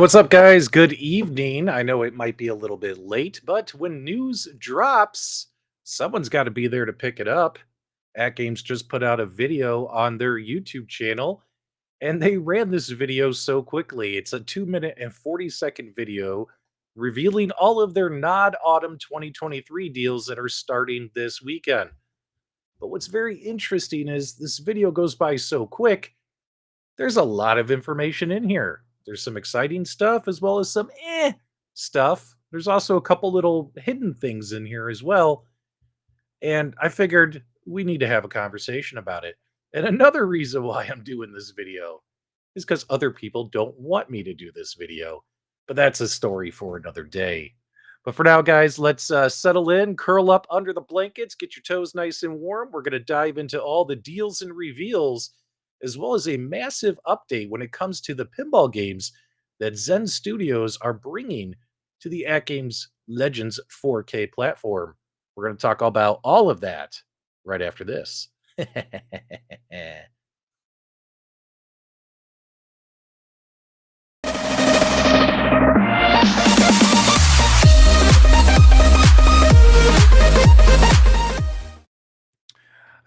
What's up, guys? Good evening. I know it might be a little bit late, but when news drops, someone's got to be there to pick it up. AtGames just put out a video on their YouTube channel, and they ran this video so quickly. It's a 2 minute and 40-second video revealing all of their Nod Autumn 2023 deals that are starting this weekend. But what's very interesting is this video goes by so quick, there's a lot of information in here. There's some exciting stuff as well as some stuff. There's also a couple little hidden things in here as well. And I figured we need to have a conversation about it. And another reason why I'm doing this video is because other people don't want me to do this video. But that's a story for another day. But for now, guys, let's settle in, curl up under the blankets, get your toes nice and warm. We're going to dive into all the deals and reveals, as well as a massive update when it comes to the pinball games that Zen Studios are bringing to the AtGames Legends 4K platform. We're going to talk about all of that right after this.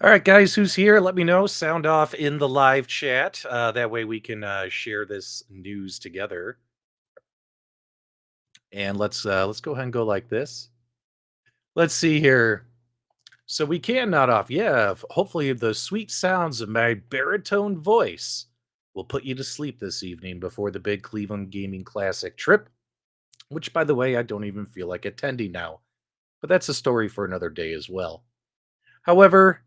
All right, guys, who's here? Let me know. Sound off in the live chat. That way we can share this news together. And let's go ahead and go like this. Let's see here. So we can nod off. Yeah, hopefully the sweet sounds of my baritone voice will put you to sleep this evening before the big Cleveland Gaming Classic trip, which, by the way, I don't even feel like attending now. But that's a story for another day as well. However,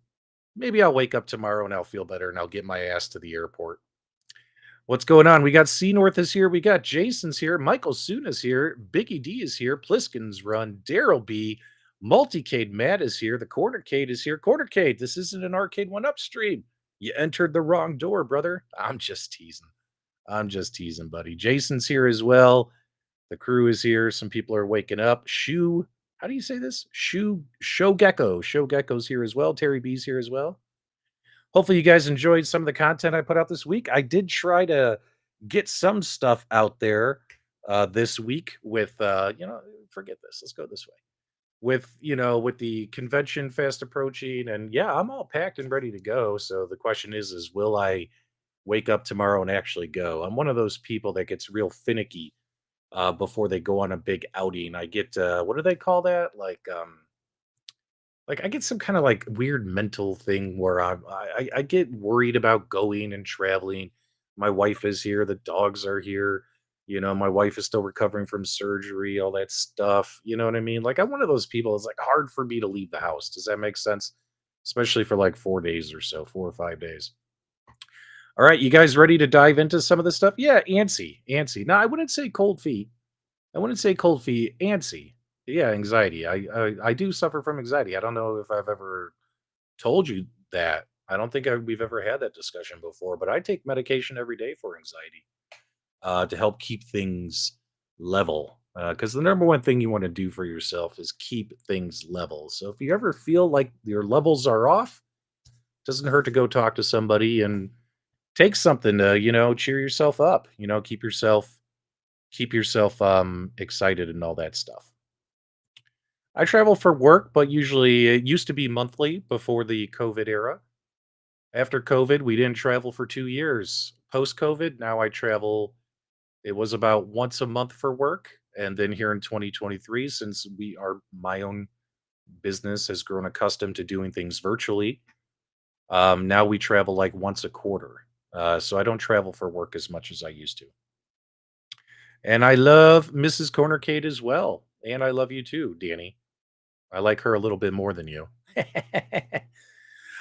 maybe I'll wake up tomorrow and I'll feel better and I'll get my ass to the airport. What's going on? We got C North is here. We got Jason's here. Michael Soon is here. Biggie D is here. Pliskin's Run. Daryl B. Multicade Matt is here. The Cornercade is here. Cornercade, this isn't an Arcade 1-Up stream. You entered the wrong door, brother. I'm just teasing. I'm just teasing, buddy. Jason's here as well. The crew is here. Some people are waking up. How do you say this? Shogecko. Shogecko's here as well. Terry B's here as well. Hopefully you guys enjoyed some of the content I put out this week. I did try to get some stuff out there this week with, forget this. Let's go this way. With the convention fast approaching, and yeah, I'm all packed and ready to go. So the question is will I wake up tomorrow and actually go? I'm one of those people that gets real finicky before they go on a big outing. I get what do they call that? Like I get some kind of like weird mental thing where I get worried about going and traveling. My wife is here, the dogs are here. My wife is still recovering from surgery, all that stuff. You know what I mean? Like I'm one of those people. It's like hard for me to leave the house. Does that make sense? Especially for like 4 days or so, 4 or 5 days. All right, you guys ready to dive into some of this stuff? Yeah, antsy. No, I wouldn't say cold feet. Antsy. Yeah, anxiety. I do suffer from anxiety. I don't know if I've ever told you that. I don't think we've ever had that discussion before, but I take medication every day for anxiety to help keep things level. Because the number one thing you want to do for yourself is keep things level. So if you ever feel like your levels are off, it doesn't hurt to go talk to somebody and take something to cheer yourself up. Keep yourself excited and all that stuff. I travel for work, but usually it used to be monthly before the COVID era. After COVID, we didn't travel for 2 years. Post COVID, now I travel. It was about once a month for work. And then here in 2023, since my own business has grown accustomed to doing things virtually, now we travel like once a quarter. So I don't travel for work as much as I used to. And I love Mrs. Cornercade as well. And I love you too, Danny. I like her a little bit more than you. All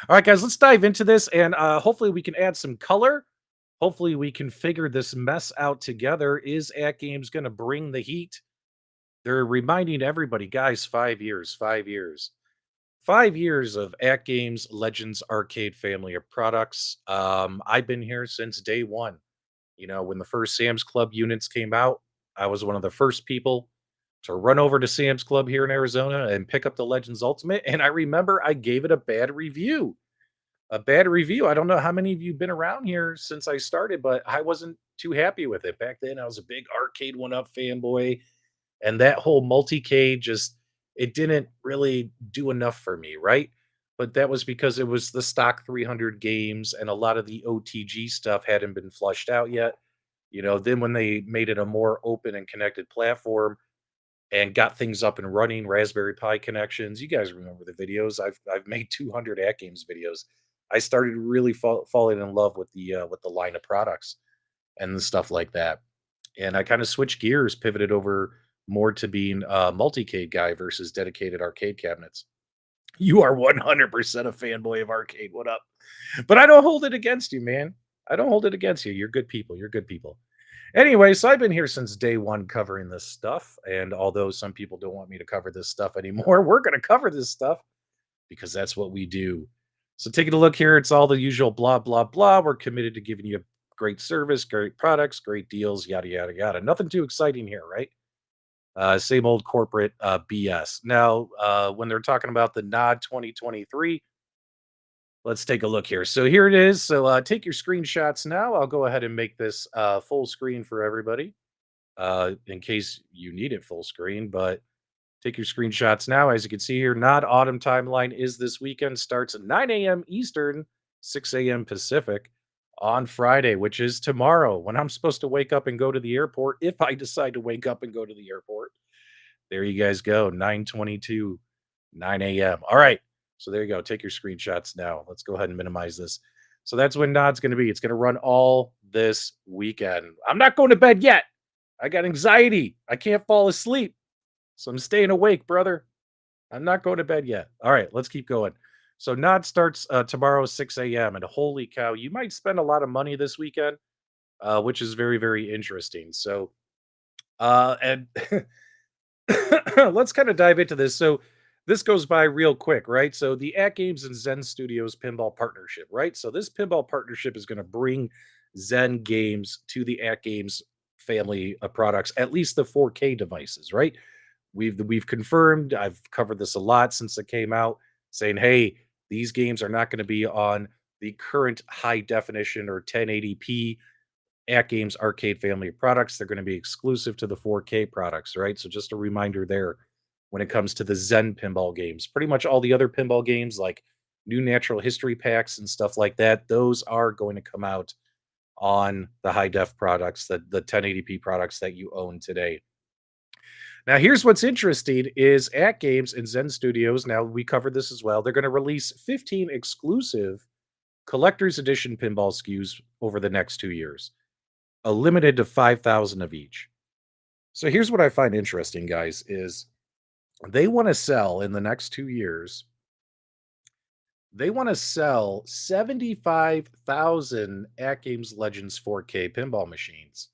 right, guys, let's dive into this. And hopefully we can add some color. Hopefully we can figure this mess out together. Is AtGames going to bring the heat? They're reminding everybody, guys, 5 years, 5 years. 5 years of AtGames Legends Arcade Family of products. I've been here since day one. When the first Sam's Club units came out, I was one of the first people to run over to Sam's Club here in Arizona and pick up the Legends Ultimate. And I remember I gave it a bad review. I don't know how many of you have been around here since I started, but I wasn't too happy with it. Back then, I was a big arcade one up fanboy, and that whole multi-K just it didn't really do enough for me, right? But that was because it was the stock 300 games, and a lot of the OTG stuff hadn't been flushed out yet. Then when they made it a more open and connected platform and got things up and running, Raspberry Pi connections. You guys remember the videos? I've made 200 AtGames videos. I started really falling in love with the line of products and the stuff like that. And I kind of switched gears, pivoted over more to being a multicade guy versus dedicated arcade cabinets. You are 100% a fanboy of arcade. What up? But I don't hold it against you, man. I don't hold it against you. You're good people. You're good people. Anyway, so I've been here since day one covering this stuff. And although some people don't want me to cover this stuff anymore, we're going to cover this stuff because that's what we do. So taking a look here, it's all the usual blah, blah, blah. We're committed to giving you great service, great products, great deals, yada, yada, yada. Nothing too exciting here, right? Same old corporate BS. Now, when they're talking about the NOD 2023, let's take a look here. So here it is. So take your screenshots now. I'll go ahead and make this full screen for everybody in case you need it full screen. But take your screenshots now. As you can see here, NOD Autumn Timeline is this weekend. Starts at 9 a.m. Eastern, 6 a.m. Pacific on Friday, which is tomorrow when I'm supposed to wake up and go to the airport. If I decide to wake up and go to the airport, there you guys go. 9:22, 9 a.m. All right. So there you go. Take your screenshots now. Let's go ahead and minimize this. So that's when Nod's going to be. It's going to run all this weekend. I'm not going to bed yet. I got anxiety. I can't fall asleep. So I'm staying awake, brother. I'm not going to bed yet. All right, let's keep going. So Nod starts tomorrow, 6 a.m. And holy cow, you might spend a lot of money this weekend, which is very, very interesting. So, and let's kind of dive into this. So this goes by real quick, right? So the AtGames and Zen Studios pinball partnership, right? So this pinball partnership is going to bring Zen games to the AtGames family of products, at least the 4K devices, right? We've confirmed. I've covered this a lot since it came out, saying, hey, these games are not going to be on the current high definition or 1080p AtGames Arcade Family of products. They're going to be exclusive to the 4K products, right? So just a reminder there when it comes to the Zen pinball games. Pretty much all the other pinball games like new natural history packs and stuff like that, those are going to come out on the high def products, the 1080p products that you own today. Now, here's what's interesting is AtGames and Zen Studios, now we covered this as well, they're going to release 15 exclusive collector's edition pinball SKUs over the next 2 years, a limited to 5,000 of each. So here's what I find interesting, guys, is they want to sell in the next 2 years, they want to sell 75,000 AtGames Legends 4K pinball machines.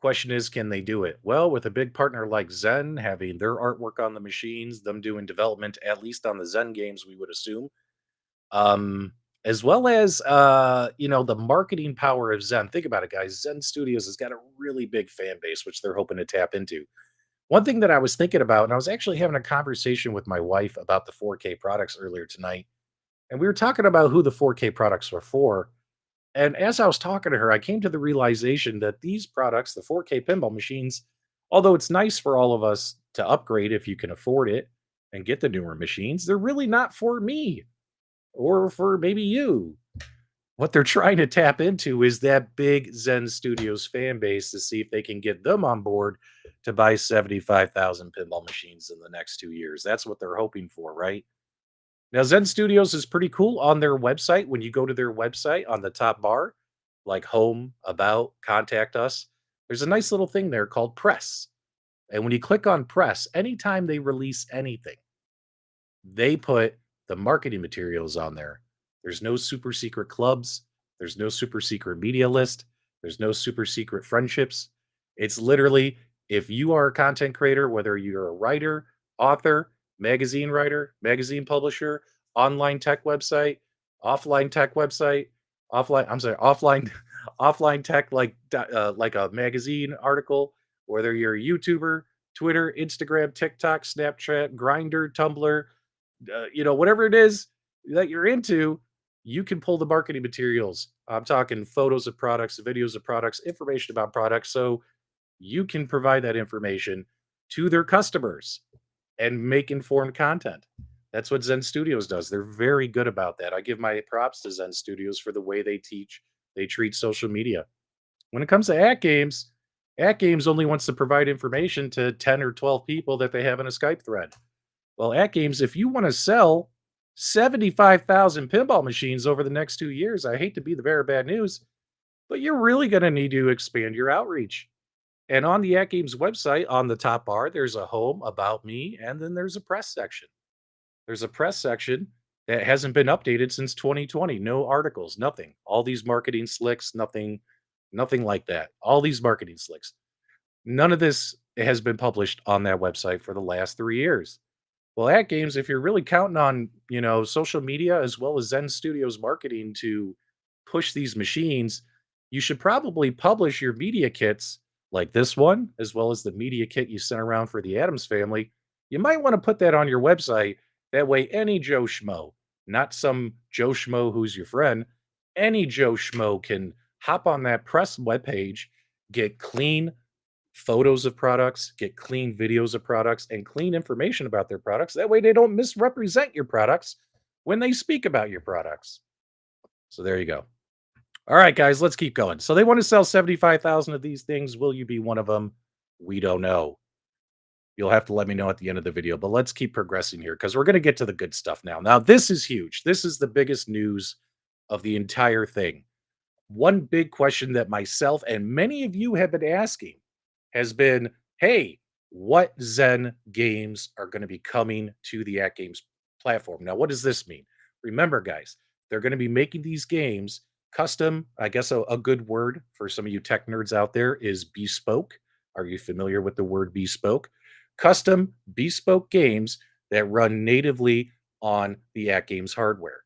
Question is, can they do it? Well, with a big partner like Zen having their artwork on the machines, them doing development, at least on the Zen games, we would assume, as well as the marketing power of Zen. Think about it, guys. Zen Studios has got a really big fan base, which they're hoping to tap into. One thing that I was thinking about, and I was actually having a conversation with my wife about the 4K products earlier tonight, and we were talking about who the 4K products were for. And as I was talking to her, I came to the realization that these products, the 4K pinball machines, although it's nice for all of us to upgrade if you can afford it and get the newer machines, they're really not for me or for maybe you. What they're trying to tap into is that big Zen Studios fan base to see if they can get them on board to buy 75,000 pinball machines in the next 2 years. That's what they're hoping for, right? Now, Zen Studios is pretty cool on their website. When you go to their website on the top bar, like home, about, contact us, there's a nice little thing there called press. And when you click on press, anytime they release anything, they put the marketing materials on there. There's no super secret clubs. There's no super secret media list. There's no super secret friendships. It's literally if you are a content creator, whether you're a writer, author, magazine writer, magazine publisher, online tech website, offline tech website, offline offline tech like a magazine article, whether you're a YouTuber, Twitter, Instagram, TikTok, Snapchat, Grinder, Tumblr, whatever it is that you're into, you can pull the marketing materials I'm talking photos of products, videos of products, information about products. So you can provide that information to their customers and make informed content. That's what Zen Studios does. They're very good about that. I give my props to Zen Studios for the way they treat social media. When it comes to At Games only wants to provide information to 10 or 12 people that they have in a Skype thread. Well, At Games, if you want to sell 75,000 pinball machines over the next 2 years, I hate to be the bearer of bad news, but you're really going to need to expand your outreach. And on the At Games website, on the top bar, there's a home, about me, and then there's a press section. There's a press section that hasn't been updated since 2020. No articles, nothing. All these marketing slicks, nothing like that. All these marketing slicks. None of this has been published on that website for the last 3 years. Well, at games, if you're really counting on, social media as well as Zen Studios marketing to push these machines, you should probably publish your media kits like this one, as well as the media kit you sent around for the Adams family. You might want to put that on your website. That way, any Joe Schmo, not some Joe Schmo who's your friend, any Joe Schmo can hop on that press webpage, get clean photos of products, get clean videos of products, and clean information about their products. That way, they don't misrepresent your products when they speak about your products. So, there you go. All right, guys, let's keep going. So, they want to sell 75,000 of these things. Will you be one of them? We don't know. You'll have to let me know at the end of the video, but let's keep progressing here because we're going to get to the good stuff now. Now, this is huge. This is the biggest news of the entire thing. One big question that myself and many of you have been asking has been, hey, what Zen games are going to be coming to the At Games platform? Now, what does this mean? Remember, guys, they're going to be making these games custom. I guess a good word for some of you tech nerds out there is bespoke. Are you familiar with the word bespoke? Custom bespoke games that run natively on the At Games hardware.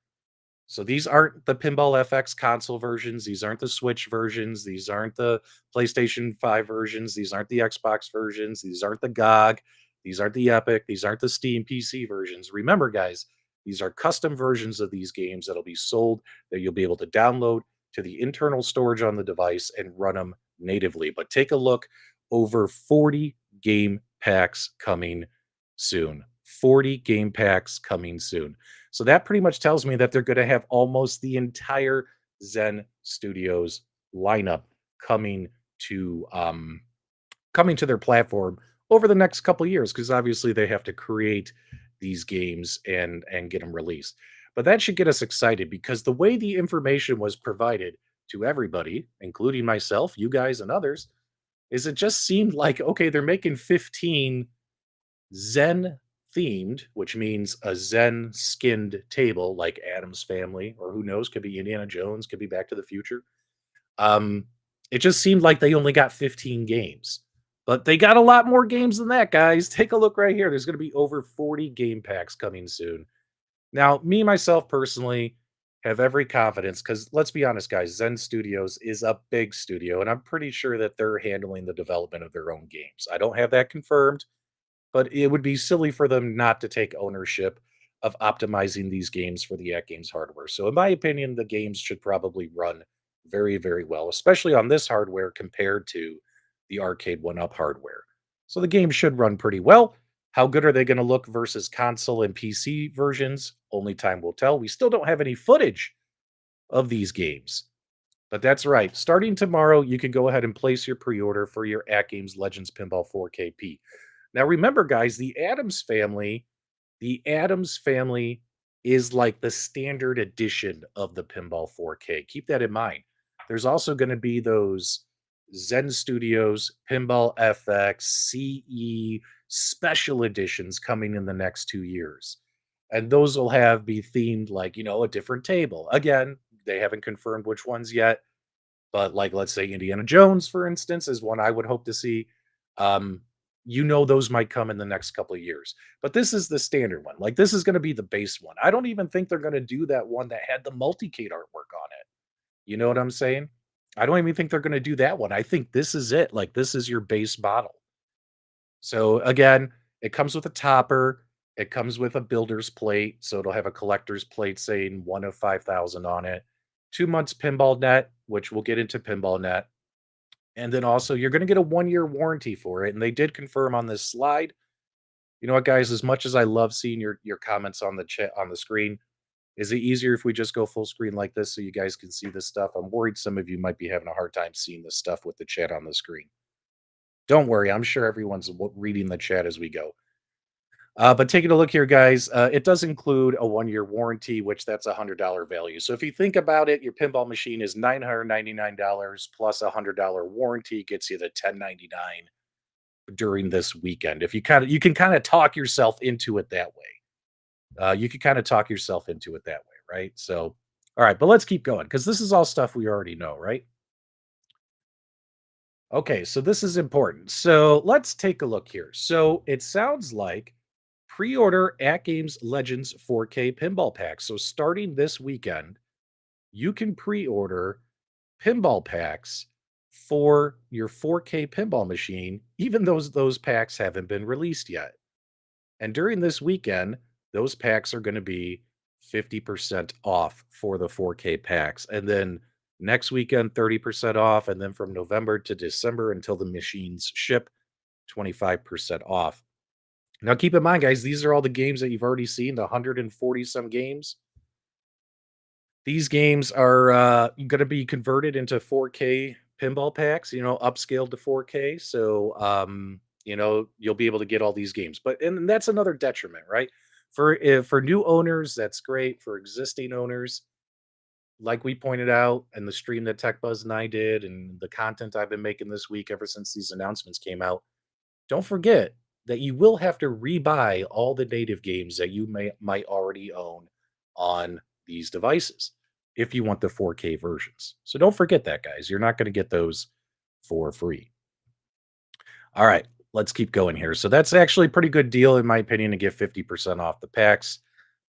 So these aren't the Pinball FX console versions. These aren't the Switch versions. These aren't the PlayStation 5 versions. These aren't the Xbox versions. These aren't the GOG. These aren't the Epic. These aren't the Steam PC versions. Remember, guys, these are custom versions of these games that'll be sold that you'll be able to download to the internal storage on the device and run them natively. But take a look, over 40 game packs coming soon. 40 game packs coming soon. So that pretty much tells me that they're going to have almost the entire Zen Studios lineup coming to coming to their platform over the next couple of years, because obviously they have to create these games and get them released. But that should get us excited because the way the information was provided to everybody, including myself, you guys, and others, is it just seemed like, okay, they're making 15 Zen themed, which means a Zen skinned table like Adam's Family, or who knows, could be Indiana Jones, could be Back to the Future. Um, it just seemed like they only got 15 games, but they got a lot more games than that, guys. Take a look right here. There's going to be over 40 game packs coming soon. Now, me, myself personally, have every confidence because let's be honest, guys, Zen Studios is a big studio, and I'm pretty sure that they're handling the development of their own games. I don't have that confirmed, but it would be silly for them not to take ownership of optimizing these games for the At Games hardware. So, in my opinion, the games should probably run very, very well, especially on this hardware compared to the Arcade One Up hardware. So, the game should run pretty well. How good are they going to look versus console and PC versions? Only time will tell. We still don't have any footage of these games. But that's right. Starting tomorrow, you can go ahead and place your pre order for your At Games Legends Pinball 4KP. Now, remember, guys, the Adams family is like the standard edition of the Pinball 4K. Keep that in mind. There's also going to be those Zen Studios, Pinball FX, CE special editions coming in the next 2 years. And those will be themed like, a different table. Again, they haven't confirmed which ones yet, but like, let's say Indiana Jones, for instance, is one I would hope to see. Um, those might come in the next couple of years. But this is the standard one. Like, this is going to be the base one. I don't even think they're going to do that one that had the multicade artwork on it. You know what I'm saying? I don't even think they're going to do that one. I think this is it. Like, this is your base model. So again, it comes with a topper. It comes with a builder's plate. So it'll have a collector's plate saying one of 5,000 on it. 2 months Pinball Net, which we'll get into Pinball Net. And then also, you're going to get a 1 year warranty for it. And they did confirm on this slide. You know what, guys? As much as I love seeing your comments on the chat on the screen, is it easier if we just go full screen like this so you guys can see this stuff? I'm worried some of you might be having a hard time seeing this stuff with the chat on the screen. Don't worry, I'm sure everyone's reading the chat as we go. But taking a look here, guys, it does include a 1 year warranty, which that's $100 value. So if you think about it, your pinball machine is $999 plus $100 warranty gets you the $1099 during this weekend. If you can kind of talk yourself into it that way. You can kind of talk yourself into it that way, right? So, all right, but let's keep going because this is all stuff we already know, right? Okay, so this is important. So let's take a look here. So it sounds like pre-order AtGames Legends 4K Pinball Packs. So starting this weekend, you can pre-order pinball packs for your 4K pinball machine, even though those packs haven't been released yet. And during this weekend, those packs are going to be 50% off for the 4K packs. And then next weekend, 30% off. And then from November to December until the machines ship, 25% off. Now, keep in mind, guys, these are all the games that you've already seen, the 140 some games. These games are going to be converted into 4K pinball packs, upscaled to 4K. So, you'll be able to get all these games. And that's another detriment, right? For new owners, that's great. For existing owners, like we pointed out in the stream that Tech Buzz and I did, and the content I've been making this week ever since these announcements came out, don't forget that you will have to rebuy all the native games that you might already own on these devices if you want the 4K versions. So don't forget that, guys. You're not going to get those for free. All right, let's keep going here. So that's actually a pretty good deal in my opinion to get 50% off the packs.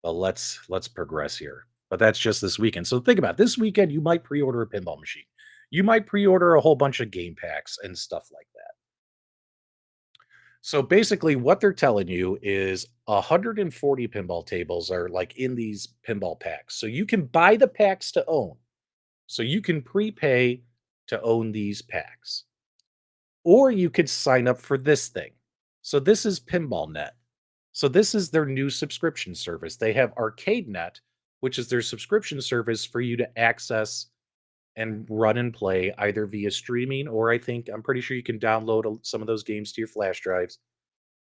But let's progress here. But that's just this weekend. So think about it. This weekend you might pre-order a pinball machine. You might pre-order a whole bunch of game packs and stuff like that. So basically, what they're telling you is 140 pinball tables are like in these pinball packs. So you can buy the packs to own. So you can prepay to own these packs. Or you could sign up for this thing. So this is Pinball Net. So this is their new subscription service. They have Arcade Net, which is their subscription service for you to access and run and play either via streaming or I'm pretty sure you can download some of those games to your flash drives.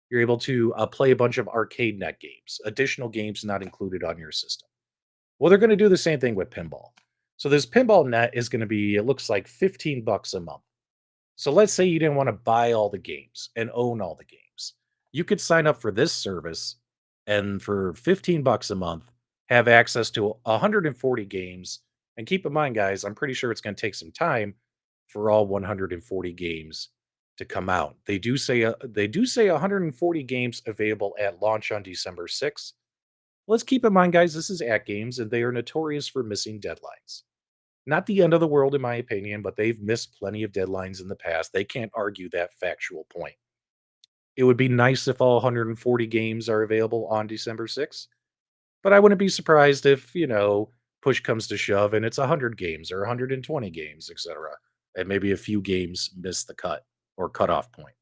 You're able to play a bunch of Arcade Net games, additional games not included on your system. Well, they're going to do the same thing with pinball. So this Pinball Net is going to be, it looks like $15 a month. So let's say you didn't want to buy all the games and own all the games. You could sign up for this service and for $15 a month, have access to 140 games. And keep in mind, guys, I'm pretty sure it's going to take some time for all 140 games to come out. They do say 140 games available at launch on December 6th. Let's keep in mind, guys, this is AtGames, and they are notorious for missing deadlines. Not the end of the world, in my opinion, but they've missed plenty of deadlines in the past. They can't argue that factual point. It would be nice if all 140 games are available on December 6th, but I wouldn't be surprised if, push comes to shove and it's 100 games or 120 games, etc. And maybe a few games miss the cut or cutoff point.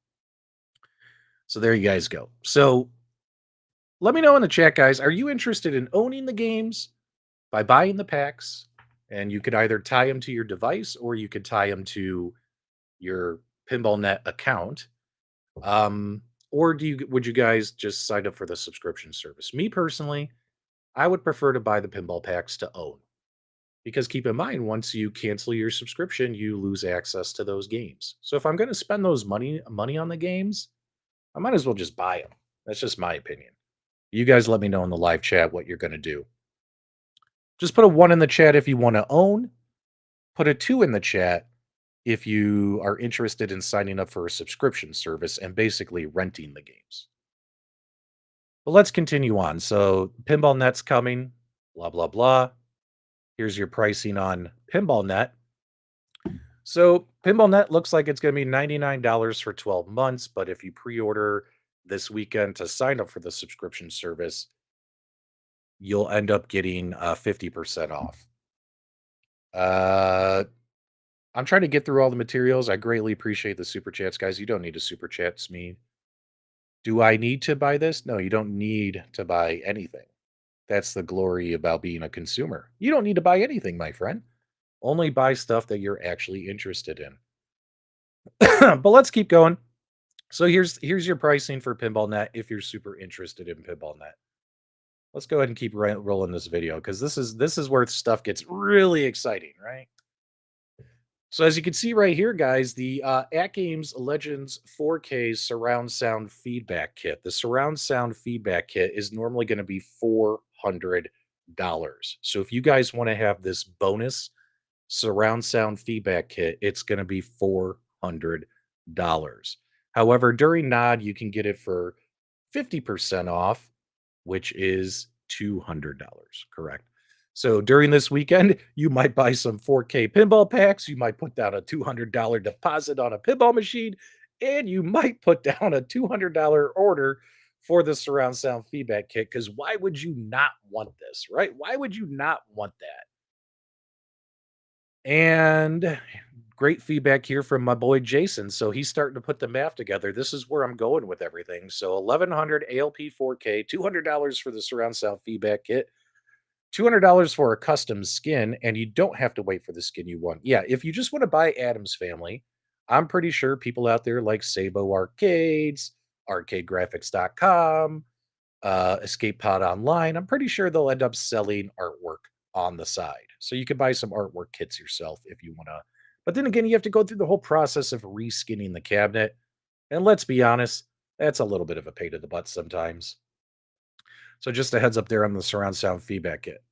So there you guys go. So let me know in the chat, guys. Are you interested in owning the games by buying the packs? And you could either tie them to your device or you could tie them to your Pinball Net account. Or would you guys just sign up for the subscription service? Me personally, I would prefer to buy the pinball packs to own. Because keep in mind, once you cancel your subscription, you lose access to those games. So if I'm going to spend those money on the games, I might as well just buy them. That's just my opinion. You guys let me know in the live chat what you're going to do. Just put a 1 in the chat if you want to own. Put a 2 in the chat if you are interested in signing up for a subscription service and basically renting the games. But let's continue on. So Pinball Net's coming, blah, blah, blah. Here's your pricing on Pinball Net. So Pinball Net looks like it's going to be $99 for 12 months, but if you pre-order this weekend to sign up for the subscription service, you'll end up getting 50% off. Uh, I'm trying to get through all the materials. I greatly appreciate the super chats, guys. You don't need to super chats me. Do I need to buy this? No, you don't need to buy anything. That's the glory about being a consumer. You don't need to buy anything, my friend. Only buy stuff that you're actually interested in. But let's keep going. So here's your pricing for Pinball Net if you're super interested in Pinball Net. Let's go ahead and keep rolling this video because this is where stuff gets really exciting, right? So as you can see right here, guys, the AtGames Legends 4K surround sound feedback kit. The surround sound feedback kit is normally going to be $400. So if you guys want to have this bonus surround sound feedback kit, it's going to be $400. However, during Nod, you can get it for 50% off, which is $200, correct? So during this weekend, you might buy some 4K pinball packs, you might put down a $200 deposit on a pinball machine, and you might put down a $200 order for the surround sound feedback kit because why would you not want this, right? Why would you not want that? And great feedback here from my boy Jason. So he's starting to put the math together. This is where I'm going with everything. So 1100 ALP 4K, $200 for the surround sound feedback kit, $200 for a custom skin, and you don't have to wait for the skin you want. Yeah, if you just want to buy Adam's Family, I'm pretty sure people out there like Sabo Arcades, arcadegraphics.com, Escape Pod Online, I'm pretty sure they'll end up selling artwork on the side. So you can buy some artwork kits yourself if you want to. But then again, you have to go through the whole process of reskinning the cabinet. And let's be honest, that's a little bit of a pain in the butt sometimes. So just a heads up there on the surround sound feedback kit.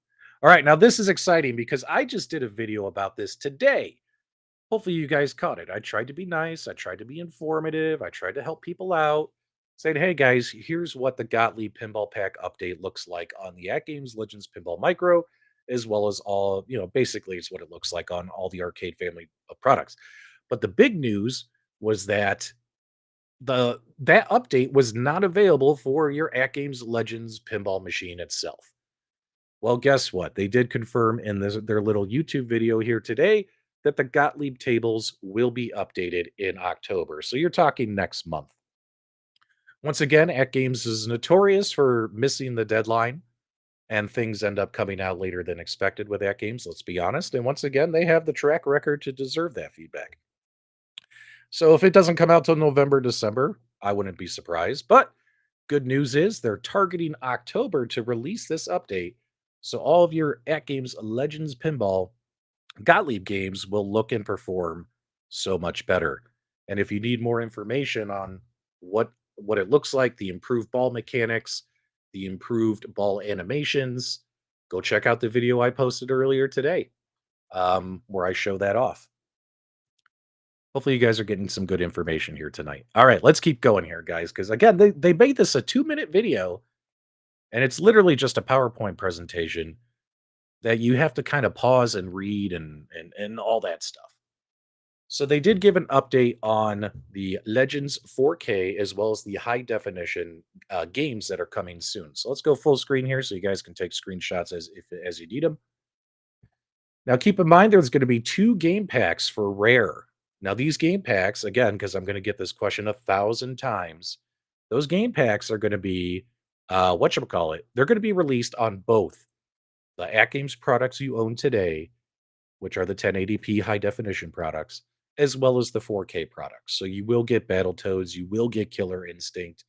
All right, now this is exciting because I just did a video about this today. Hopefully you guys caught it. I tried to be nice, I tried to be informative, I tried to help people out, saying, "Hey guys, here's what the Gottlieb Pinball Pack update looks like on the AtGames Legends Pinball Micro, as well as all, basically it's what it looks like on all the arcade family of products." But the big news was that that update was not available for your AtGames Legends pinball machine itself. Well, guess what? They did confirm in their little YouTube video here today that the Gottlieb tables will be updated in October. So you're talking next month. Once again, AtGames is notorious for missing the deadline and things end up coming out later than expected with AtGames, let's be honest. And once again, they have the track record to deserve that feedback. So if it doesn't come out till November, December, I wouldn't be surprised. But good news is they're targeting October to release this update. So all of your AtGames Legends Pinball Gottlieb games will look and perform so much better. And if you need more information on what it looks like, the improved ball mechanics, the improved ball animations, go check out the video I posted earlier today, where I show that off. Hopefully, you guys are getting some good information here tonight. All right, let's keep going here, guys, because again, they made this a 2-minute video, and it's literally just a PowerPoint presentation that you have to kind of pause and read and all that stuff. So they did give an update on the Legends 4K as well as the high definition games that are coming soon. So let's go full screen here so you guys can take screenshots as you need them. Now keep in mind there's going to be 2 game packs for Rare. Now these game packs, again, because I'm going to get this question 1,000 times, those game packs are going to be whatchamacallit. They're going to be released on both the AtGames products you own today, which are the 1080p high definition products, as well as the 4K products. So you will get Battletoads, you will get Killer Instinct,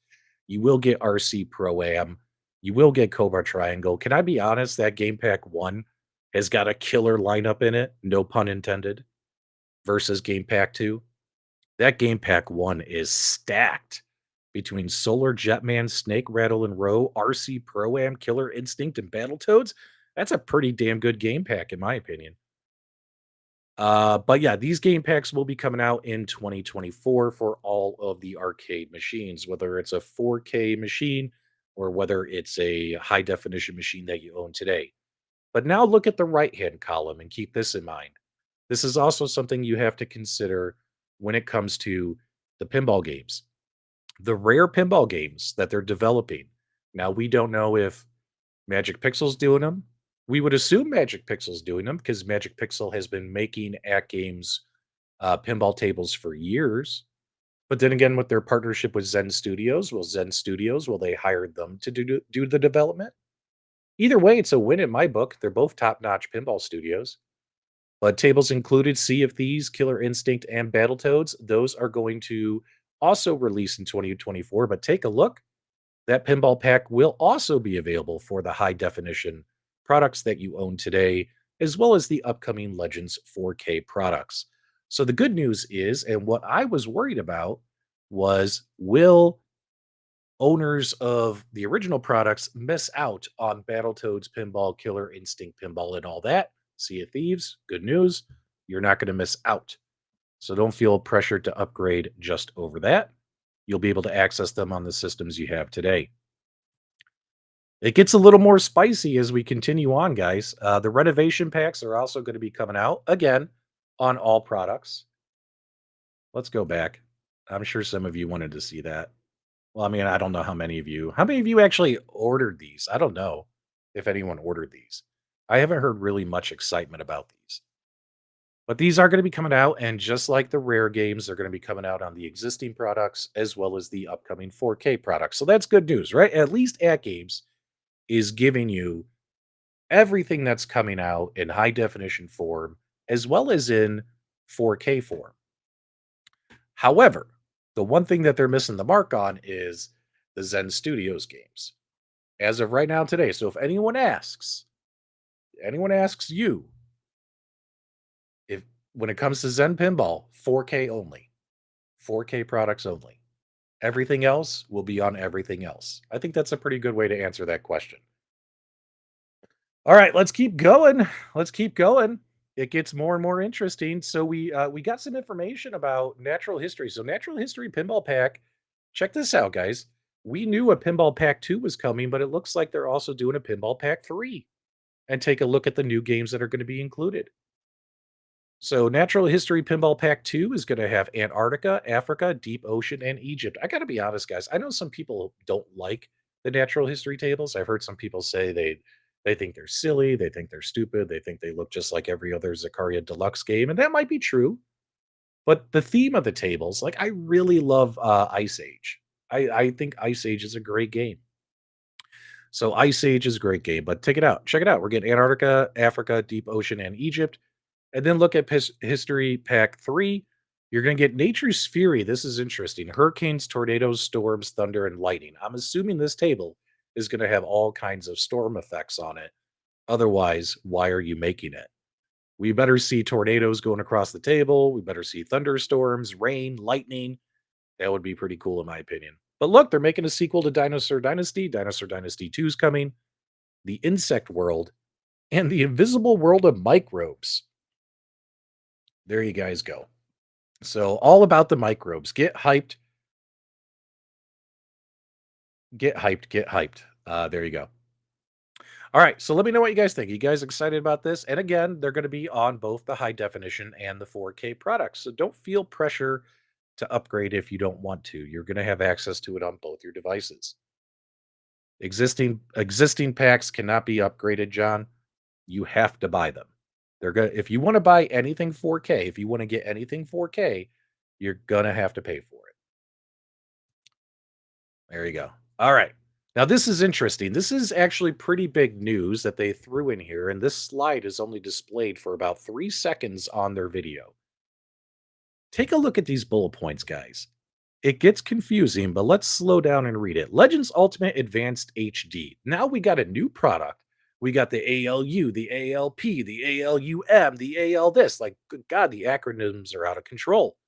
you will get RC Pro Am, you will get Cobra Triangle. Can I be honest? That Game Pack 1 has got a killer lineup in it, no pun intended, versus Game Pack 2. That Game Pack 1 is stacked between Solar Jetman, Snake Rattle and Row, RC Pro Am, Killer Instinct, and Battletoads. That's a pretty damn good game pack, in my opinion. But yeah, these game packs will be coming out in 2024 for all of the arcade machines, whether it's a 4K machine or whether it's a high definition machine that you own today. But now look at the right hand column and keep this in mind. This is also something you have to consider when it comes to the pinball games. The rare pinball games that they're developing. Now, we don't know if Magic Pixel's doing them, We would assume Magic Pixel's doing them because Magic Pixel has been making AtGames pinball tables for years. But then again, with their partnership with Zen Studios, will they hire them to do the development? Either way, it's a win in my book. They're both top-notch pinball studios. But tables included Sea of Thieves, Killer Instinct, and Battletoads. Those are going to also release in 2024. But take a look. That pinball pack will also be available for the high definition products that you own today, as well as the upcoming Legends 4K products. So the good news is, and what I was worried about was, will owners of the original products miss out on Battletoads Pinball, Killer Instinct Pinball, and all that? Sea of Thieves, good news. You're not going to miss out. So don't feel pressured to upgrade just over that. You'll be able to access them on the systems you have today. It gets a little more spicy as we continue on, guys. The renovation packs are also going to be coming out again on all products. Let's go back. I'm sure some of you wanted to see that. Well, I mean, I don't know how many of you actually ordered these? I don't know if anyone ordered these. I haven't heard really much excitement about these. But these are going to be coming out, and just like the rare games, they're going to be coming out on the existing products as well as the upcoming 4K products. So that's good news, right? At least At Games is giving you everything that's coming out in high definition form as well as in 4K form. However, the one thing that they're missing the mark on is the Zen Studios games. As of right now today. So if anyone asks you if when it comes to Zen Pinball, 4K only. 4K products only. Everything else will be on everything else. I think that's a pretty good way to answer that question. All right, let's keep going. Let's keep going. It gets more and more interesting. So we got some information about natural history. So natural history pinball pack. Check this out, guys. We knew a pinball pack 2 was coming, but it looks like they're also doing a pinball pack 3. And take a look at the new games that are going to be included. So Natural History Pinball Pack 2 is going to have Antarctica, Africa, Deep Ocean, and Egypt. I got to be honest, guys. I know some people don't like the natural history tables. I've heard some people say they think they're silly, they think they're stupid, they think they look just like every other Zakaria Deluxe game, and that might be true. But the theme of the tables, like I really love Ice Age. I think Ice Age is a great game. So Ice Age is a great game, but take it out. Check it out. We're getting Antarctica, Africa, Deep Ocean, and Egypt. And then look at History Pack 3. You're going to get Nature's Fury. This is interesting. Hurricanes, tornadoes, storms, thunder, and lightning. I'm assuming this table is going to have all kinds of storm effects on it. Otherwise, why are you making it? We better see tornadoes going across the table. We better see thunderstorms, rain, lightning. That would be pretty cool, in my opinion. But look, they're making a sequel to Dinosaur Dynasty. Dinosaur Dynasty 2 is coming. The Insect World and the Invisible World of Microbes. There you guys go. So all about the microbes. Get hyped. Get hyped. Get hyped. There you go. All right. So let me know what you guys think. You guys excited about this? And again, they're going to be on both the high definition and the 4K products. So don't feel pressure to upgrade if you don't want to. You're going to have access to it on both your devices. Existing packs cannot be upgraded, John. You have to buy them. They're going if you want to buy anything 4K, if you want to get anything 4K, you're going to have to pay for it. There you go. All right. Now this is interesting. This is actually pretty big news that they threw in here, and this slide is only displayed for about 3 seconds on their video. Take a look at these bullet points, guys. It gets confusing, but let's slow down and read it. Legends Ultimate Advanced HD. Now we got a new product. We got the ALU, the ALP, the ALUM, the AL this. Like, good God, the acronyms are out of control.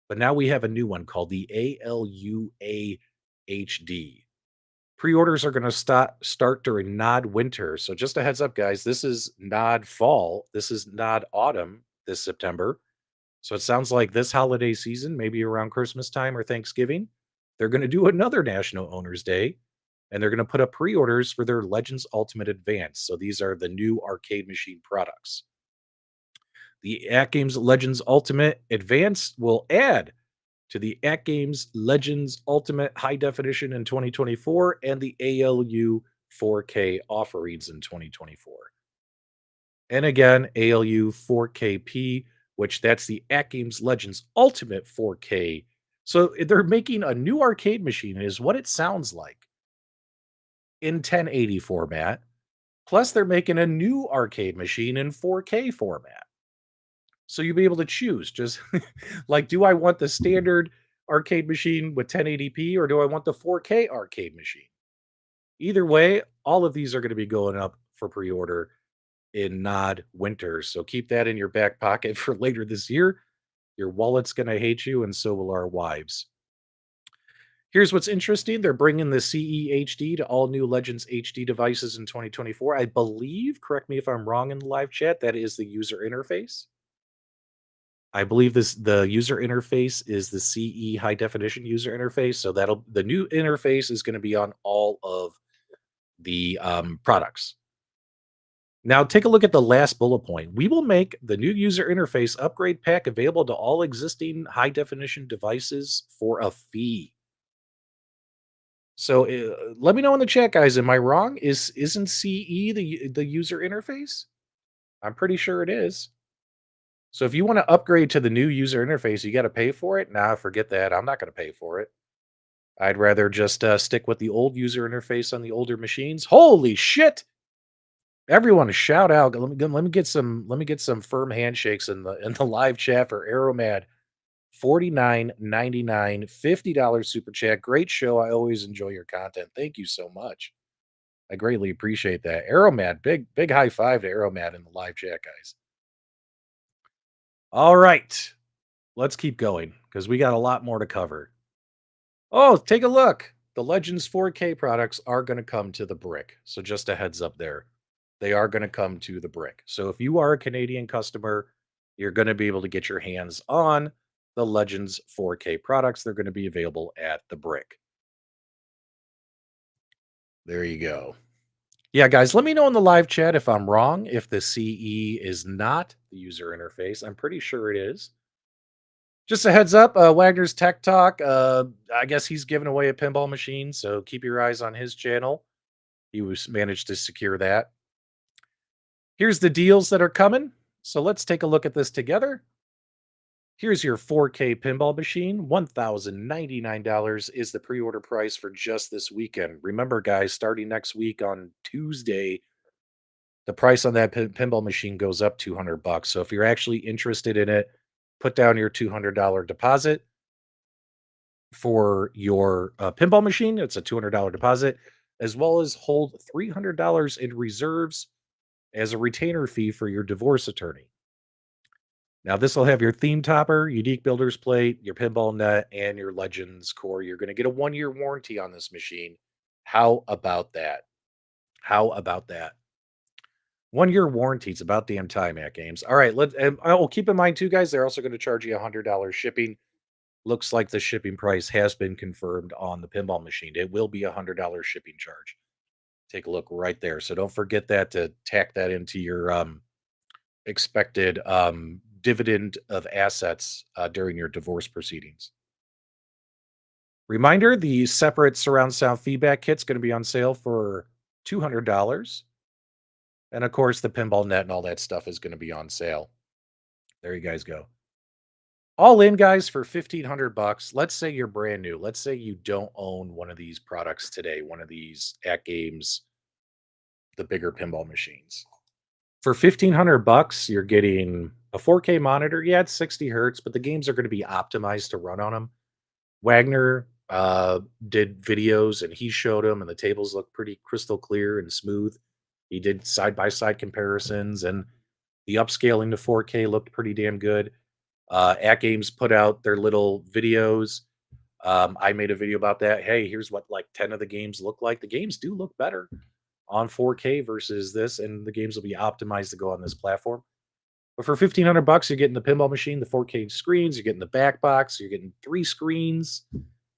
But now we have a new one called the ALUA HD. Pre-orders are going to start during Nod Winter. So just a heads up, guys. This is Nod Fall. This is Nod Autumn this September. So it sounds like this holiday season, maybe around Christmas time or Thanksgiving, they're going to do another National Owners Day, and they're going to put up pre-orders for their Legends Ultimate Advance. So these are the new arcade machine products. The AtGames Legends Ultimate Advance will add to the AtGames Legends Ultimate High Definition in 2024 and the ALU 4K offerings in 2024. And again, ALU 4KP, which that's the AtGames Legends Ultimate 4K. So they're making a new arcade machine, is what it sounds like, in 1080 format. Plus, they're making a new arcade machine in 4K format. So you'll be able to choose just like, do I want the standard arcade machine with 1080p or do I want the 4K arcade machine? Either way, all of these are going to be going up for pre order in Nod winter. So keep that in your back pocket for later this year. Your wallet's going to hate you, and so will our wives. Here's what's interesting. They're bringing the CE to all new Legends HD devices in 2024. I believe, correct me if I'm wrong in the live chat, that is the user interface. I believe the user interface is the CE high definition user interface. So that'll the new interface is going to be on all of the products. Now take a look at the last bullet point. We will make the new user interface upgrade pack available to all existing high definition devices for a fee. So let me know in the chat, guys. Am I wrong? Isn't CE the user interface? I'm pretty sure it is. So if you want to upgrade to the new user interface, you got to pay for it. Nah, forget that. I'm not going to pay for it. I'd rather just stick with the old user interface on the older machines. Holy shit! Everyone, shout out! Let me get some firm handshakes in the live chat for Arrowmad. 49.99 $50 super chat. Great show. I always enjoy your content. Thank you so much. I greatly appreciate that. Arrowmad, big high five to Arrowmad in the live chat, guys. All right, let's keep going because we got a lot more to cover. Oh, take a look. The Legends 4K products are going to come to the brick. So just a heads up there. They are going to come to the brick. So if you are a Canadian customer, you're going to be able to get your hands on the Legends 4K products. They're going to be available at the brick. There you go. Yeah, guys, let me know in the live chat if I'm wrong, if the CE is not the user interface. I'm pretty sure it is. Just a heads up, Wagner's Tech Talk. I guess he's giving away a pinball machine, so keep your eyes on his channel. He was managed to secure that. Here's the deals that are coming. So let's take a look at this together. Here's your 4K pinball machine. $1,099 is the pre-order price for just this weekend. Remember, guys, starting next week on Tuesday, the price on that pinball machine goes up $200. So if you're actually interested in it, put down your $200 deposit for your pinball machine. It's a $200 deposit, as well as hold $300 in reserves as a retainer fee for your divorce attorney. Now, this will have your theme topper, unique builder's plate, your pinball net, and your Legends core. You're going to get a 1-year warranty on this machine. How about that? How about that? 1-year warranty. It's about damn time at games. All right. I'll keep in mind too, guys. They're also going to charge you $100 shipping. Looks like the shipping price has been confirmed on the pinball machine. It will be $100 shipping charge. Take a look right there. So don't forget that to tack that into your expected dividend of assets during your divorce proceedings. Reminder, the separate surround sound feedback kit's going to be on sale for $200. And of course, the pinball net and all that stuff is going to be on sale. There you guys go. All in, guys, for $1,500. Let's say you're brand new. Let's say you don't own one of these products today, one of these AtGames, the bigger pinball machines. For $1,500, you're getting a 4K monitor. Yeah, it's 60 hertz, but the games are going to be optimized to run on them. Wagner did videos and he showed them, and the tables look pretty crystal clear and smooth. He did side by side comparisons, and the upscaling to 4K looked pretty damn good. AtGames put out their little videos. I made a video about that. Hey, here's what like 10 of the games look like. The games do look better on 4K versus this, and the games will be optimized to go on this platform. But for $1,500, you're getting the pinball machine, the 4K screens, you're getting the back box, you're getting 3 screens,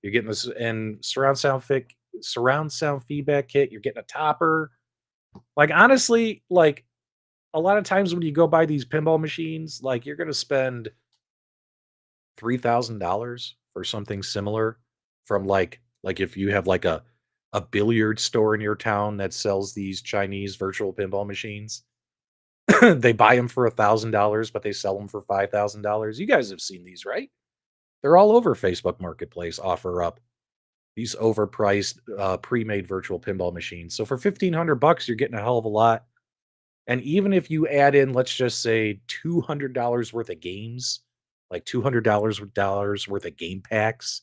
you're getting this and surround sound feedback kit, you're getting a topper. Like honestly, like a lot of times when you go buy these pinball machines, like you're gonna spend $3,000 for something similar from like if you have like a billiard store in your town that sells these Chinese virtual pinball machines. They buy them for $1,000, but they sell them for $5,000. You guys have seen these, right? They're all over Facebook Marketplace, offer up these overpriced, pre-made virtual pinball machines. So for 1,500 bucks, you're getting a hell of a lot. And even if you add in, let's just say $200 worth of games, like $200 worth of game packs,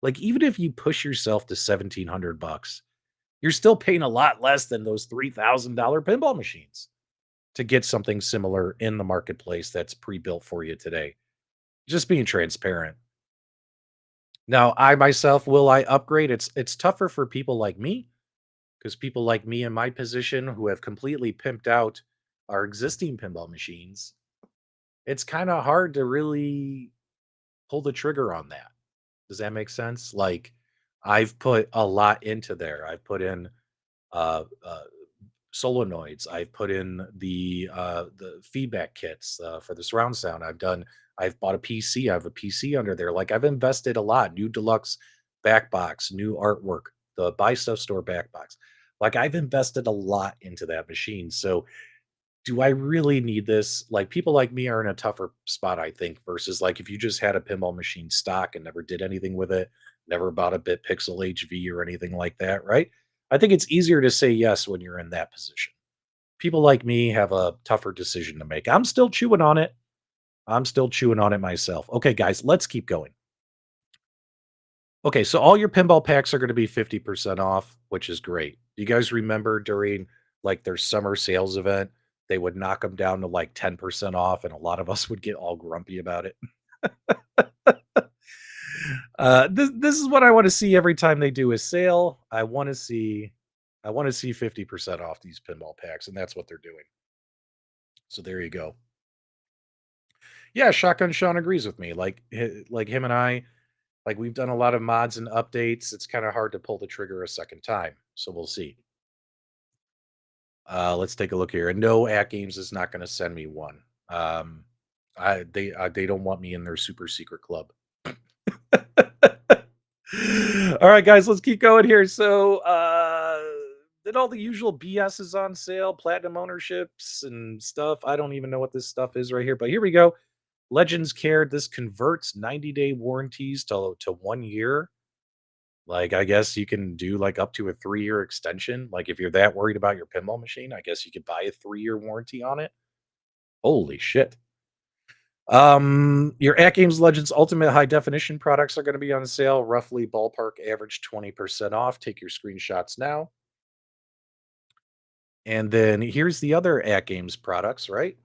like even if you push yourself to 1,700 bucks, you're still paying a lot less than those $3,000 pinball machines to get something similar in the marketplace that's pre-built for you today. Just being transparent. Now, I myself, will I upgrade? It's tougher for people like me, because people like me in my position who have completely pimped out our existing pinball machines, it's kind of hard to really pull the trigger on that. Does that make sense? Like, I've put a lot into there. I've put in uh, uh, solenoids. I've put in the feedback kits for the surround sound. I've bought a PC. I have a PC under there. Like, I've invested a lot. New deluxe back box, new artwork, the buy stuff store back box. Like, I've invested a lot into that machine. So do I really need this? Like, people like me are in a tougher spot, I think, versus like if you just had a pinball machine stock and never did anything with it, never bought a bit pixel HV or anything like that, right? I think it's easier to say yes when you're in that position. People like me have a tougher decision to make. I'm still chewing on it. I'm still chewing on it myself. Okay, guys, let's keep going. Okay, so all your pinball packs are going to be 50% off, which is great. You guys remember during like their summer sales event, they would knock them down to like 10% off, and a lot of us would get all grumpy about it. This is what I want to see every time they do a sale. I want to see 50% off these pinball packs, and that's what they're doing. So there you go. Yeah, Shotgun Sean agrees with me. Like him and I, like we've done a lot of mods and updates. It's kind of hard to pull the trigger a second time. So we'll see. Let's take a look here. And no, AtGames is not going to send me one. They don't want me in their super secret club. All right, guys, let's keep going here. So, then all the usual BS is on sale, platinum ownerships and stuff. I don't even know what this stuff is right here, but here we go. Legends Care. This converts 90-day warranties to 1 year. Like, I guess you can do like up to a 3-year extension. Like, if you're that worried about your pinball machine, I guess you could buy a 3-year warranty on it. Holy shit. Your AtGames Legends Ultimate High Definition products are going to be on sale, roughly ballpark average 20% off. Take your screenshots now. And then here's the other AtGames products, right?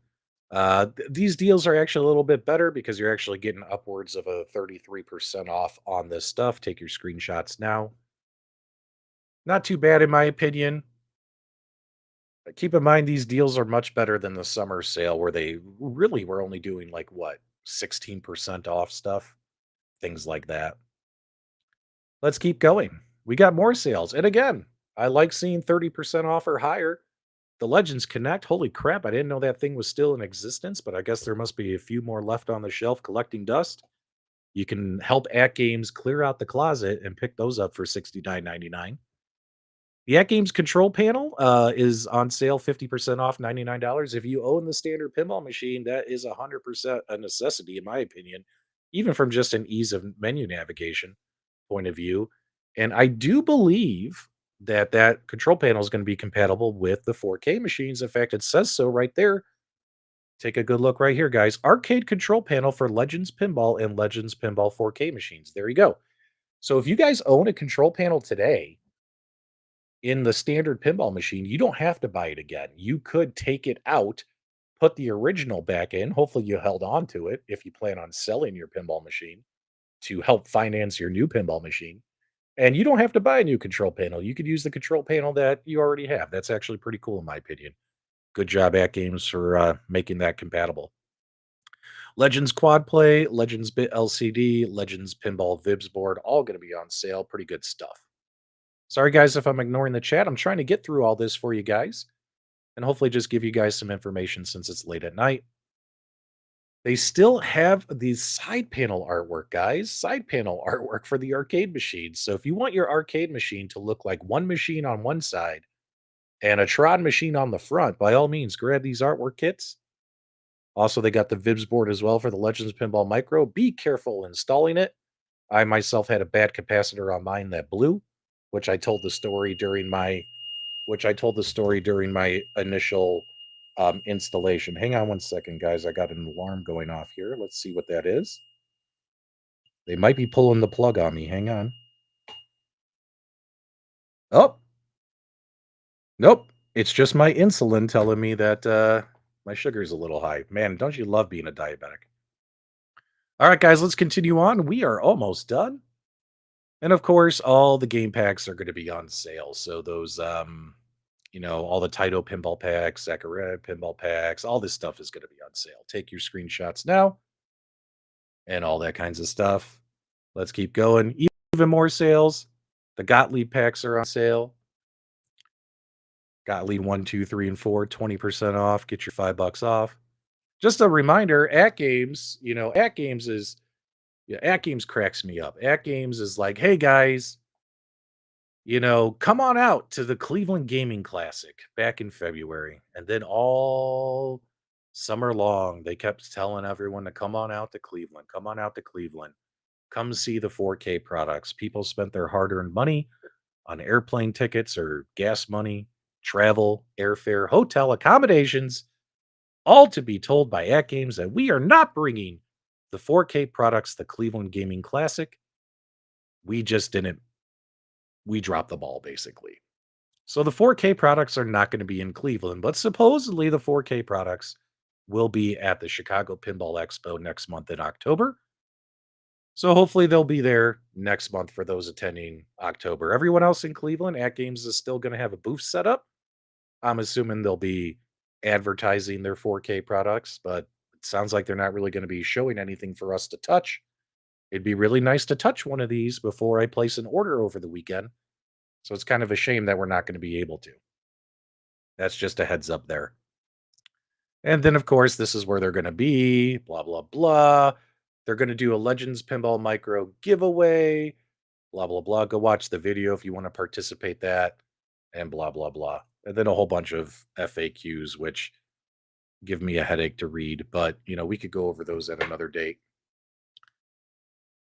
These deals are actually a little bit better because you're actually getting upwards of a 33% off on this stuff. Take your screenshots now. Not too bad in my opinion. Keep in mind these deals are much better than the summer sale where they really were only doing like what, 16% off stuff, things like that. Let's keep going. We got more sales. And again, I like seeing 30% off or higher. The Legends Connect, holy crap, I didn't know that thing was still in existence, but I guess there must be a few more left on the shelf collecting dust. You can help At Games clear out the closet and pick those up for $69.99. The At Games control panel is on sale 50% off $99. If you own the standard pinball machine, that is 100% a necessity, in my opinion, even from just an ease of menu navigation point of view. And I do believe that that control panel is going to be compatible with the 4K machines. In fact, it says so right there. Take a good look right here, guys. Arcade control panel for Legends Pinball and Legends Pinball 4K machines. There you go. So if you guys own a control panel today in the standard pinball machine, you don't have to buy it again. You could take it out, put the original back in. Hopefully, you held on to it if you plan on selling your pinball machine to help finance your new pinball machine. And you don't have to buy a new control panel. You could use the control panel that you already have. That's actually pretty cool, in my opinion. Good job at Games for making that compatible. Legends Quad Play, Legends Bit LCD, Legends Pinball Vibs board, all going to be on sale. Pretty good stuff. Sorry, guys, if I'm ignoring the chat. I'm trying to get through all this for you guys and hopefully just give you guys some information since it's late at night. They still have the side panel artwork, guys. Side panel artwork for the arcade machines. So if you want your arcade machine to look like one machine on one side and a Tron machine on the front. By all means, grab these artwork kits. Also, they got the Vibs board as well for the Legends Pinball Micro. Be careful installing it. I myself had a bad capacitor on mine that blew, which I told the story during my initial installation. Hang on one second, guys. I got an alarm going off here. Let's see what that is. They might be pulling the plug on me. Hang on. Oh, nope. It's just my insulin telling me that my sugar's a little high. Man, don't you love being a diabetic? All right, guys, let's continue on. We are almost done. And of course, all the game packs are going to be on sale. So those all the Taito pinball packs, Sakura pinball packs, all this stuff is going to be on sale. Take your screenshots now and all that kinds of stuff. Let's keep going. Even more sales. The Gottlieb packs are on sale. Gottlieb 1, 2, 3, and 4, 20% off. Get your $5 off. Just a reminder, AtGames, AtGames cracks me up. AtGames is like, hey guys, come on out to the Cleveland Gaming Classic back in February. And then all summer long, they kept telling everyone to come on out to Cleveland, come on out to Cleveland, come see the 4K products. People spent their hard earned money on airplane tickets or gas money, travel, airfare, hotel accommodations, all to be told by AtGames that we are not bringing the 4K products, the Cleveland Gaming Classic. We just didn't. We dropped the ball, basically. So the 4K products are not going to be in Cleveland, but supposedly the 4K products will be at the Chicago Pinball Expo next month in October. So hopefully they'll be there next month for those attending October. Everyone else in Cleveland, AtGames is still going to have a booth set up. I'm assuming they'll be advertising their 4K products, but it sounds like they're not really going to be showing anything for us to touch. It'd be really nice to touch one of these before I place an order over the weekend. So it's kind of a shame that we're not going to be able to. That's just a heads up there. And then, of course, this is where they're going to be, blah, blah, blah. They're going to do a Legends Pinball Micro giveaway, blah, blah, blah. Go watch the video if you want to participate that, and blah, blah, blah. And then a whole bunch of FAQs, which give me a headache to read. But, we could go over those at another date.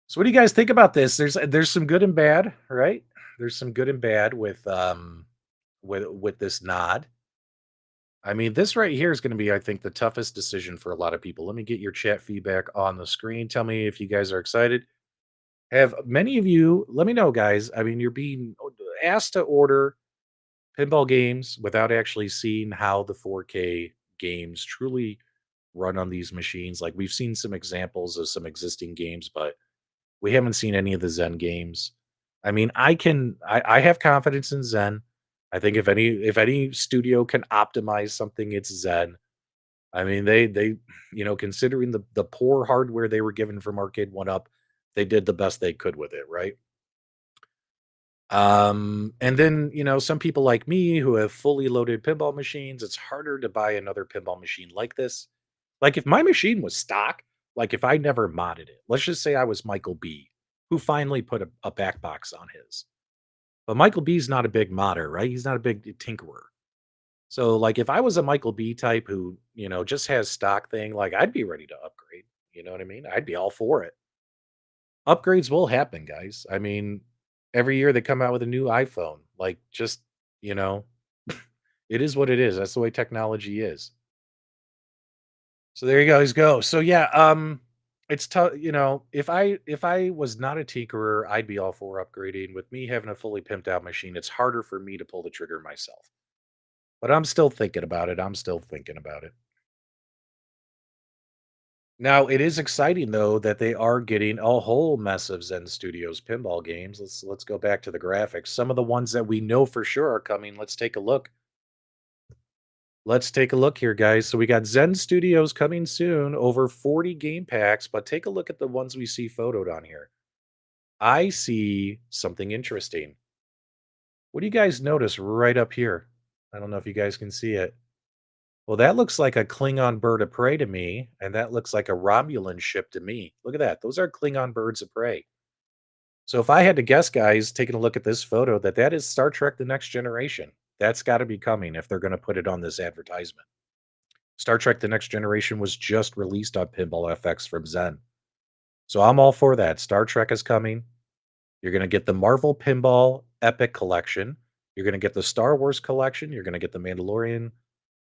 So what do you guys think about this? There's some good and bad, right? There's some good and bad with this nod. I mean, this right here is going to be, I think, the toughest decision for a lot of people. Let me get your chat feedback on the screen. Tell me if you guys are excited. Have many of you, let me know, guys. I mean, you're being asked to order pinball games without actually seeing how the 4K games truly run on these machines. Like, we've seen some examples of some existing games, but we haven't seen any of the Zen games. I mean, I have confidence in Zen. I think if any studio can optimize something, it's Zen. I mean, they considering the poor hardware they were given from Arcade One Up, they did the best they could with it, right? And then, some people like me who have fully loaded pinball machines, it's harder to buy another pinball machine like this. Like, if my machine was stock, like if I never modded it, let's just say I was Michael B, who finally put a back box on his. But Michael B's not a big modder, right? He's not a big tinkerer. So, like, if I was a Michael B type who, just has stock thing, like, I'd be ready to upgrade. You know what I mean? I'd be all for it. Upgrades will happen, guys. I mean, every year they come out with a new iPhone. Like, just, you know, it is what it is. That's the way technology is. So there you guys go. So yeah, it's tough. If I was not a tinkerer, I'd be all for upgrading. With me having a fully pimped out machine, it's harder for me to pull the trigger myself. But I'm still thinking about it. I'm still thinking about it. Now, it is exciting though that they are getting a whole mess of Zen Studios pinball games. Let's go back to the graphics. Some of the ones that we know for sure are coming. Let's take a look. Let's take a look here, guys. So we got Zen Studios coming soon, over 40 game packs, but take a look at the ones we see photoed on here. I see something interesting. What do you guys notice right up here? I don't know if you guys can see it. Well, that looks like a Klingon bird of prey to me, and that looks like a Romulan ship to me. Look at that. Those are Klingon birds of prey. So if I had to guess, guys, taking a look at this photo, that is Star Trek: The Next Generation. That's got to be coming if they're going to put it on this advertisement. Star Trek The Next Generation was just released on Pinball FX from Zen. So I'm all for that. Star Trek is coming. You're going to get the Marvel Pinball Epic Collection. You're going to get the Star Wars Collection. You're going to get the Mandalorian.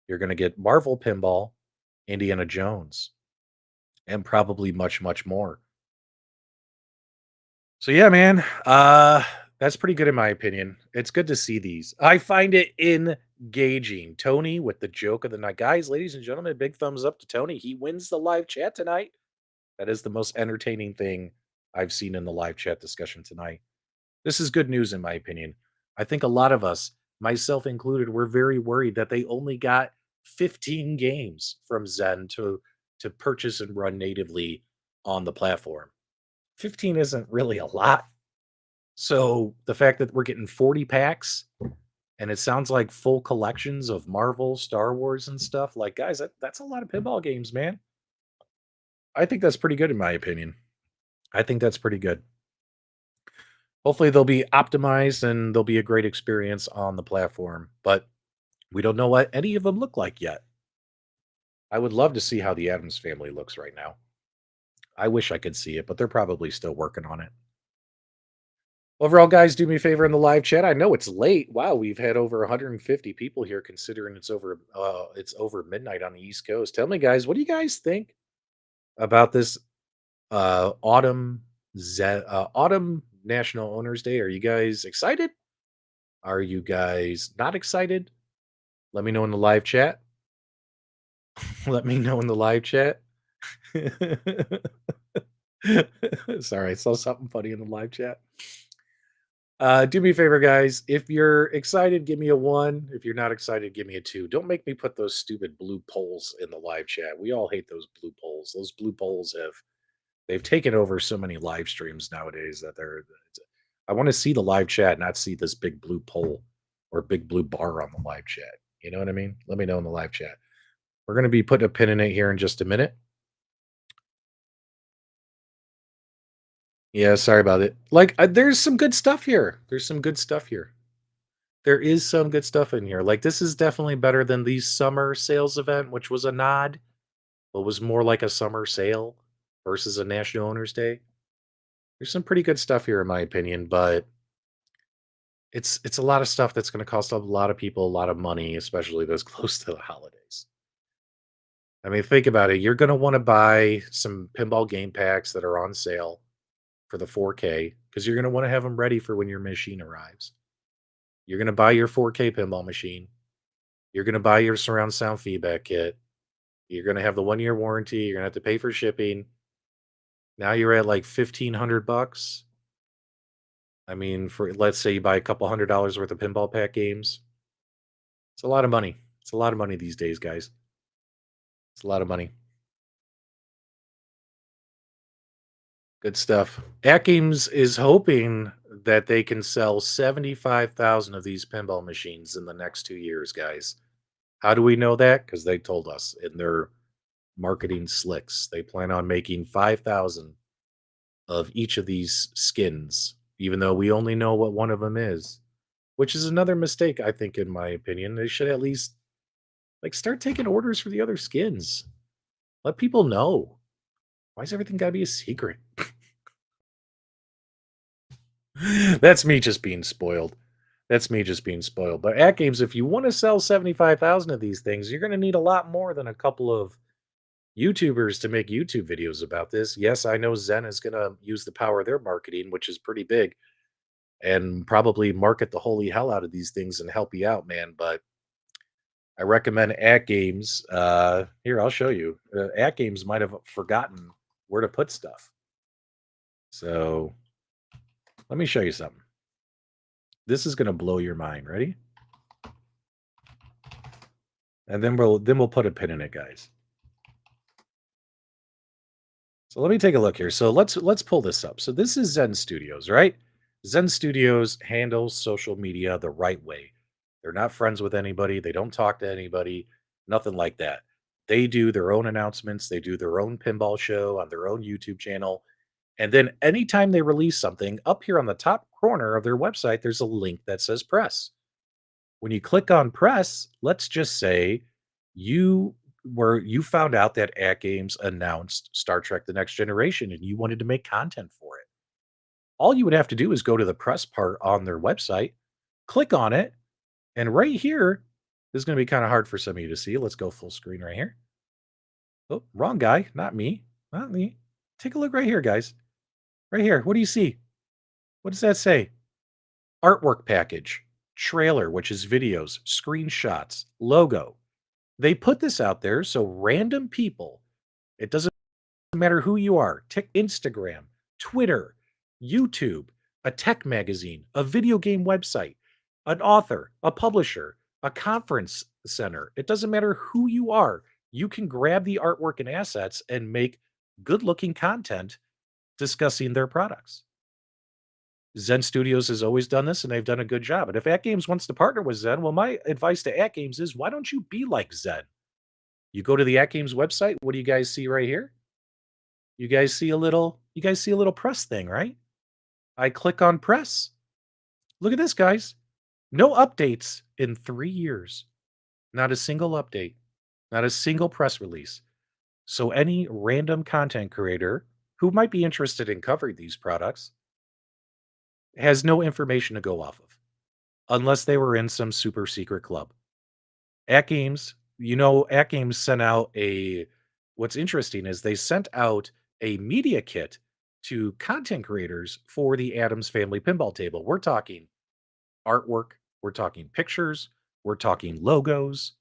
You're going to get Marvel Pinball, Indiana Jones, and probably much, much more. So yeah, man, that's pretty good in my opinion. It's good to see these. I find it engaging. Tony with the joke of the night. Guys, ladies and gentlemen, big thumbs up to Tony. He wins the live chat tonight. That is the most entertaining thing I've seen in the live chat discussion tonight. This is good news in my opinion. I think a lot of us, myself included, were very worried that they only got 15 games from Zen to purchase and run natively on the platform. 15 isn't really a lot. So the fact that we're getting 40 packs and it sounds like full collections of Marvel, Star Wars, and stuff, like guys, that's a lot of pinball games, man. I think that's pretty good in my opinion. I think that's pretty good. Hopefully they'll be optimized and they'll be a great experience on the platform, but we don't know what any of them look like yet. I would love to see how the Adams Family looks right now. I wish I could see it, but they're probably still working on it. Overall, guys, do me a favor in the live chat. I know it's late. Wow, we've had over 150 people here, considering it's over midnight on the East Coast. Tell me, guys, what do you guys think about this autumn National Owners Day? Are you guys excited? Are you guys not excited? Let me know in the live chat. Let me know in the live chat. Sorry, I saw something funny in the live chat. Do me a favor, guys. If you're excited, give me a 1. If you're not excited, give me a 2. Don't make me put those stupid blue polls in the live chat. We all hate those blue polls. Those blue polls they've taken over so many live streams nowadays that I want to see the live chat, not see this big blue poll or big blue bar on the live chat. You know what I mean? Let me know in the live chat. We're going to be putting a pin in it here in just a minute. Yeah, sorry about it. Like, there's some good stuff here. There's some good stuff here. There is some good stuff in here. Like, this is definitely better than the summer sales event, which was a nod, but was more like a summer sale versus a National Owners Day. There's some pretty good stuff here, in my opinion, but it's a lot of stuff that's going to cost a lot of people a lot of money, especially those close to the holidays. I mean, think about it. You're going to want to buy some pinball game packs that are on sale for the 4K because you're going to want to have them ready for when your machine arrives. You're going to buy your 4K pinball machine. You're going to buy your surround sound feedback kit. You're going to have the 1-year warranty. You're going to have to pay for shipping. Now you're at like $1,500. I mean, for let's say you buy a couple $100 worth of pinball pack games. It's a lot of money. It's a lot of money these days, guys. It's a lot of money. Good stuff. AtGames is hoping that they can sell 75,000 of these pinball machines in the next 2 years, guys. How do we know that? Because they told us in their marketing slicks. They plan on making 5,000 of each of these skins, even though we only know what one of them is, which is another mistake, I think, in my opinion. They should at least like start taking orders for the other skins. Let people know. Why is everything gotta be a secret? That's me just being spoiled. That's me just being spoiled. But at games, if you want to sell 75,000 of these things, you're going to need a lot more than a couple of YouTubers to make YouTube videos about this. Yes, I know Zen is going to use the power of their marketing, which is pretty big, and probably market the holy hell out of these things and help you out, man. But I recommend at games. Here, I'll show you. At games might have forgotten where to put stuff. So let me show you something. This is going to blow your mind. Ready? And then we'll put a pin in it, guys. So let me take a look here. So let's pull this up. So this is Zen Studios, right? Zen Studios handles social media the right way. They're not friends with anybody. They don't talk to anybody. Nothing like that. They do their own announcements. They do their own pinball show on their own YouTube channel. And then anytime they release something, up here on the top corner of their website, there's a link that says press. When you click on press, let's just say you you found out that AtGames announced Star Trek The Next Generation and you wanted to make content for it. All you would have to do is go to the press part on their website, click on it, and right here, this is going to be kind of hard for some of you to see. Let's go full screen right here. Oh, wrong guy, not me. Not me. Take a look right here, guys. Right here. What do you see? What does that say? Artwork package, trailer, which is videos, screenshots, logo. They put this out there so random people, it doesn't matter who you are, Instagram, Twitter, YouTube, a tech magazine, a video game website, an author, a publisher, a conference center. It doesn't matter who you are. You can grab the artwork and assets and make good looking content discussing their products. Zen Studios has always done this and they've done a good job. And if AtGames wants to partner with Zen, well, my advice to AtGames is why don't you be like Zen? You go to the AtGames website. What do you guys see right here? You guys see a little press thing, right? I click on press. Look at this, guys. No updates in 3 years. Not a single update. Not a single press release. So any random content creator who might be interested in covering these products has no information to go off of unless they were in some super secret club. AtGames sent out what's interesting is they sent out a media kit to content creators for the Adams Family Pinball Table. We're talking artwork, we're talking pictures, we're talking logos.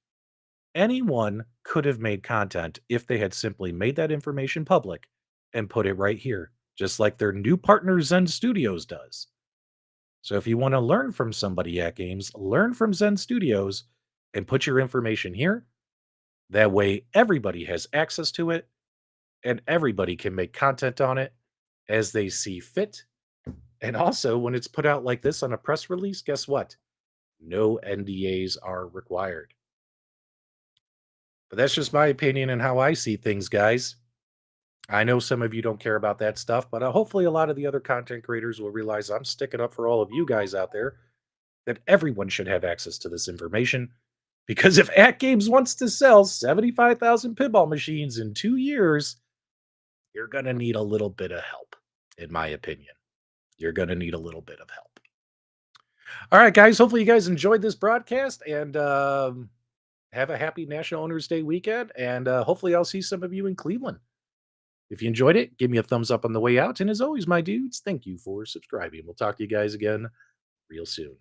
Anyone could have made content if they had simply made that information public and put it right here, just like their new partner Zen Studios does. So if you want to learn from somebody at Games, learn from Zen Studios and put your information here. That way everybody has access to it and everybody can make content on it as they see fit. And also, when it's put out like this on a press release, guess what? No NDAs are required. But that's just my opinion and how I see things, guys. I know some of you don't care about that stuff, but hopefully a lot of the other content creators will realize I'm sticking up for all of you guys out there, that everyone should have access to this information. Because if AtGames wants to sell 75,000 pinball machines in 2 years, you're going to need a little bit of help, in my opinion. You're going to need a little bit of help. All right, guys. Hopefully you guys enjoyed this broadcast and have a happy National Owners Day weekend. And hopefully I'll see some of you in Cleveland. If you enjoyed it, give me a thumbs up on the way out. And as always, my dudes, thank you for subscribing. We'll talk to you guys again real soon.